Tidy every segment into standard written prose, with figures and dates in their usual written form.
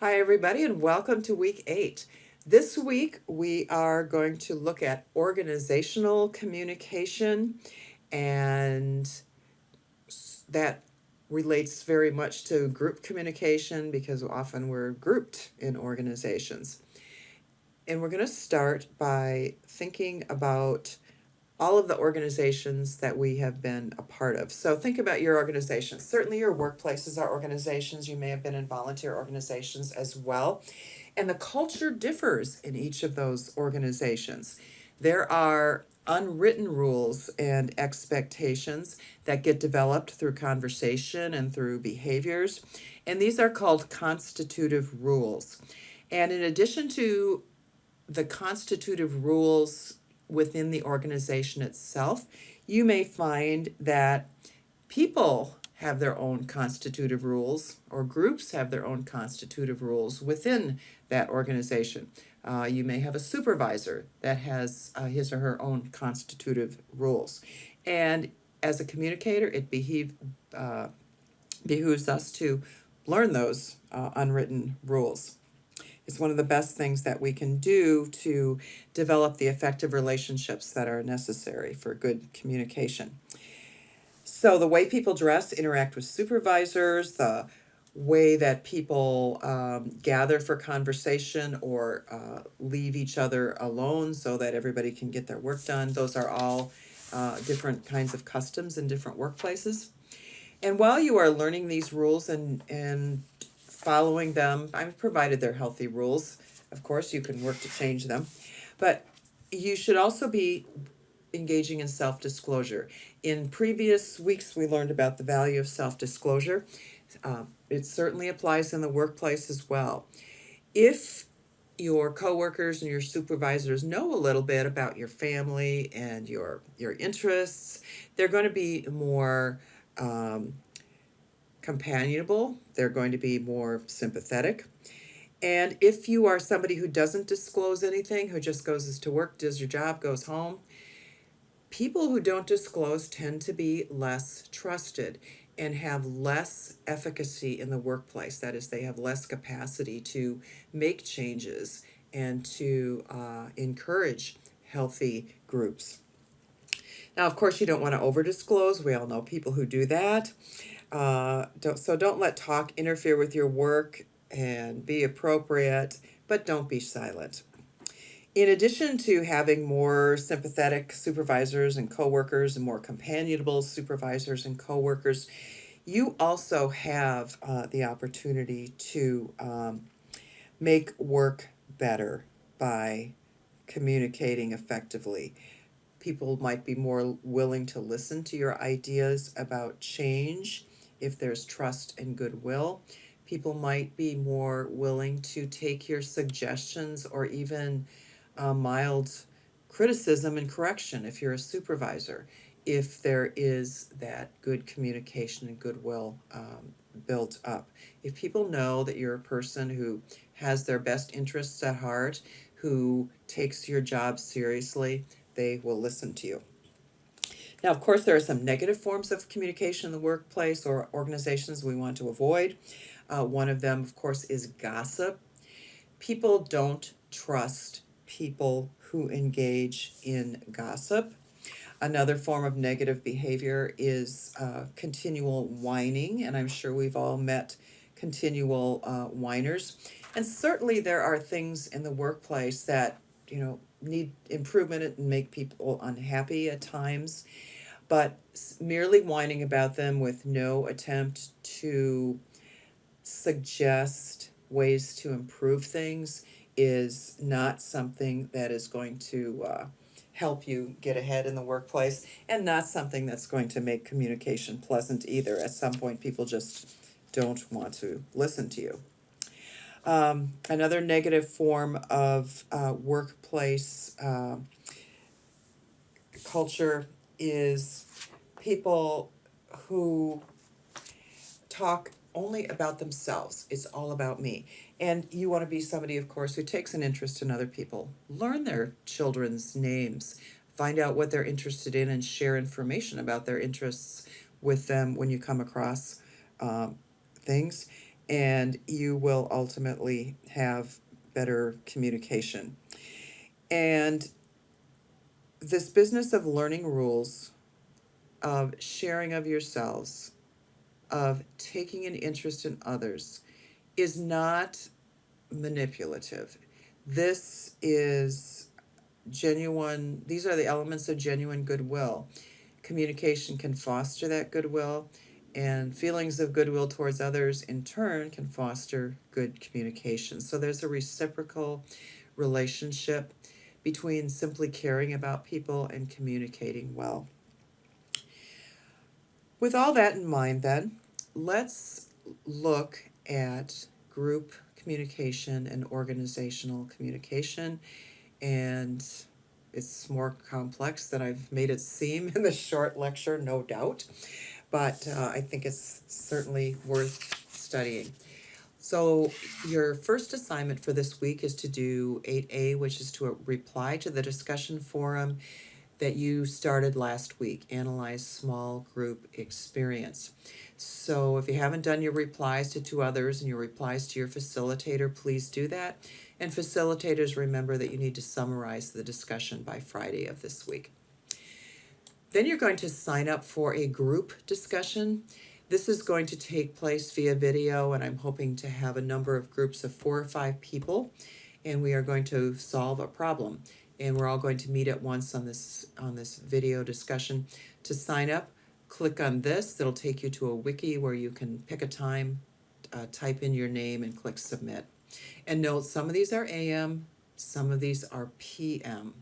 Hi, everybody, and welcome to week 8. This week, we are going to look at organizational communication, and that relates very much to group communication because often we're grouped in organizations. And we're going to start by thinking about all of the organizations that we have been a part of. So think about your organizations. Certainly your workplaces are organizations. You may have been in volunteer organizations as well. And the culture differs in each of those organizations. There are unwritten rules and expectations that get developed through conversation and through behaviors. And these are called constitutive rules. And in addition to the constitutive rules within the organization itself, you may find that people have their own constitutive rules, or groups have their own constitutive rules within that organization. You may have a supervisor that has his or her own constitutive rules. And as a communicator, it behooves us to learn those unwritten rules. It's one of the best things that we can do to develop the effective relationships that are necessary for good communication. So, the way people dress, interact with supervisors, the way that people gather for conversation or leave each other alone so that everybody can get their work done, those are all different kinds of customs in different workplaces. And while you are learning these rules and following them, I've provided they're healthy rules. Of course, you can work to change them. But you should also be engaging in self-disclosure. In previous weeks, we learned about the value of self-disclosure. It certainly applies in the workplace as well. If your coworkers and your supervisors know a little bit about your family and your interests, they're going to be more companionable. They're going to be more sympathetic. And if you are somebody who doesn't disclose anything, who just goes to work, does your job, goes home, people who don't disclose tend to be less trusted and have less efficacy in the workplace. That is, they have less capacity to make changes and to encourage healthy groups. Now, of course, you don't want to over disclose. We all know people who do that. Don't let talk interfere with your work, and be appropriate, but don't be silent. In addition to having more sympathetic supervisors and coworkers and more companionable supervisors and coworkers, you also have the opportunity to make work better by communicating effectively. People might be more willing to listen to your ideas about change if there's trust and goodwill. People might be more willing to take your suggestions or even mild criticism and correction if you're a supervisor, if there is that good communication and goodwill built up. If people know that you're a person who has their best interests at heart, who takes your job seriously, they will listen to you. Now, of course, there are some negative forms of communication in the workplace or organizations we want to avoid. One of them, of course, is gossip. People don't trust people who engage in gossip. Another form of negative behavior is continual whining, and I'm sure we've all met continual whiners. And certainly there are things in the workplace that, need improvement and make people unhappy at times, but merely whining about them with no attempt to suggest ways to improve things is not something that is going to help you get ahead in the workplace, and not something that's going to make communication pleasant either. At some point, people just don't want to listen to you. Another negative form of workplace culture is people who talk only about themselves. It's all about me. And you want to be somebody, of course, who takes an interest in other people. Learn their children's names, find out what they're interested in, and share information about their interests with them when you come across things. and you will ultimately have better communication. And this business of learning rules, of sharing of yourselves, of taking an interest in others, is not manipulative. This is genuine, these are the elements of genuine goodwill. Communication can foster that goodwill, and feelings of goodwill towards others in turn can foster good communication. So there's a reciprocal relationship between simply caring about people and communicating well. With all that in mind, then, let's look at group communication and organizational communication. And it's more complex than I've made it seem in this short lecture, no doubt. But I think it's certainly worth studying. So your first assignment for this week is to do 8A, which is to reply to the discussion forum that you started last week, analyze small group experience. So if you haven't done your replies to two others and your replies to your facilitator, please do that. And facilitators, remember that you need to summarize the discussion by Friday of this week. Then you're going to sign up for a group discussion. This is going to take place via video, and I'm hoping to have a number of groups of 4 or 5 people, and we are going to solve a problem. And we're all going to meet at once on this video discussion. To sign up, click on this. It'll take you to a wiki where you can pick a time, type in your name, and click submit. And note, some of these are AM, some of these are PM.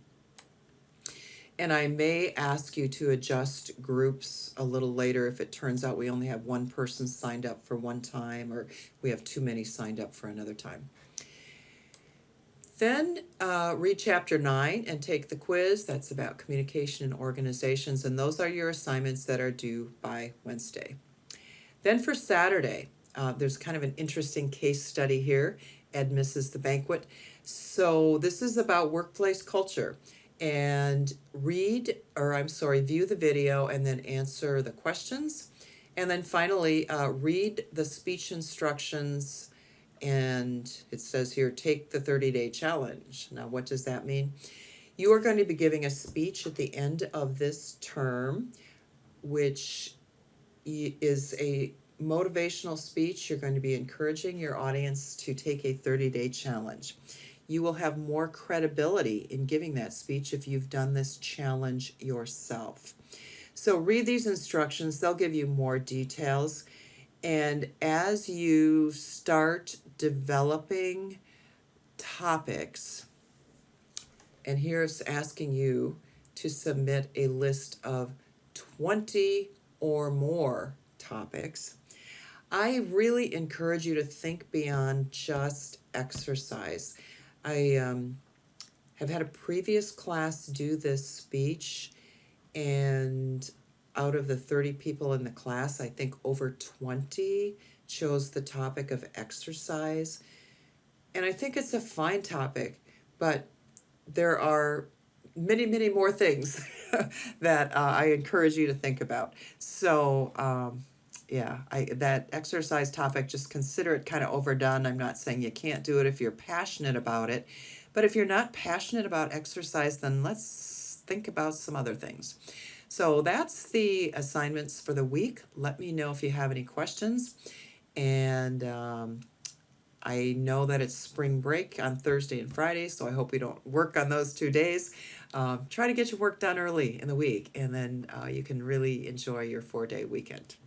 And I may ask you to adjust groups a little later if it turns out we only have one person signed up for one time, or we have too many signed up for another time. Then read chapter 9 and take the quiz. That's about communication and organizations, and those are your assignments that are due by Wednesday. Then for Saturday, there's kind of an interesting case study here. Ed misses the banquet. So this is about workplace culture. And view the video and then answer the questions. And then finally, read the speech instructions. And it says here, take the 30-day challenge. Now, what does that mean? You are going to be giving a speech at the end of this term, which is a motivational speech. You're going to be encouraging your audience to take a 30-day challenge. You will have more credibility in giving that speech if you've done this challenge yourself. So read these instructions. They'll give you more details. And as you start developing topics, and here's asking you to submit a list of 20 or more topics, I really encourage you to think beyond just exercise. I have had a previous class do this speech, and out of the 30 people in the class, I think over 20 chose the topic of exercise. And I think it's a fine topic, but there are many, many more things that I encourage you to think about. So, that exercise topic, just consider it kind of overdone. I'm not saying you can't do it if you're passionate about it, but if you're not passionate about exercise, then let's think about some other things. So that's the assignments for the week. Let me know if you have any questions. And I know that it's spring break on Thursday and Friday, so I hope we don't work on those 2 days. Try to get your work done early in the week, and then you can really enjoy your 4-day weekend.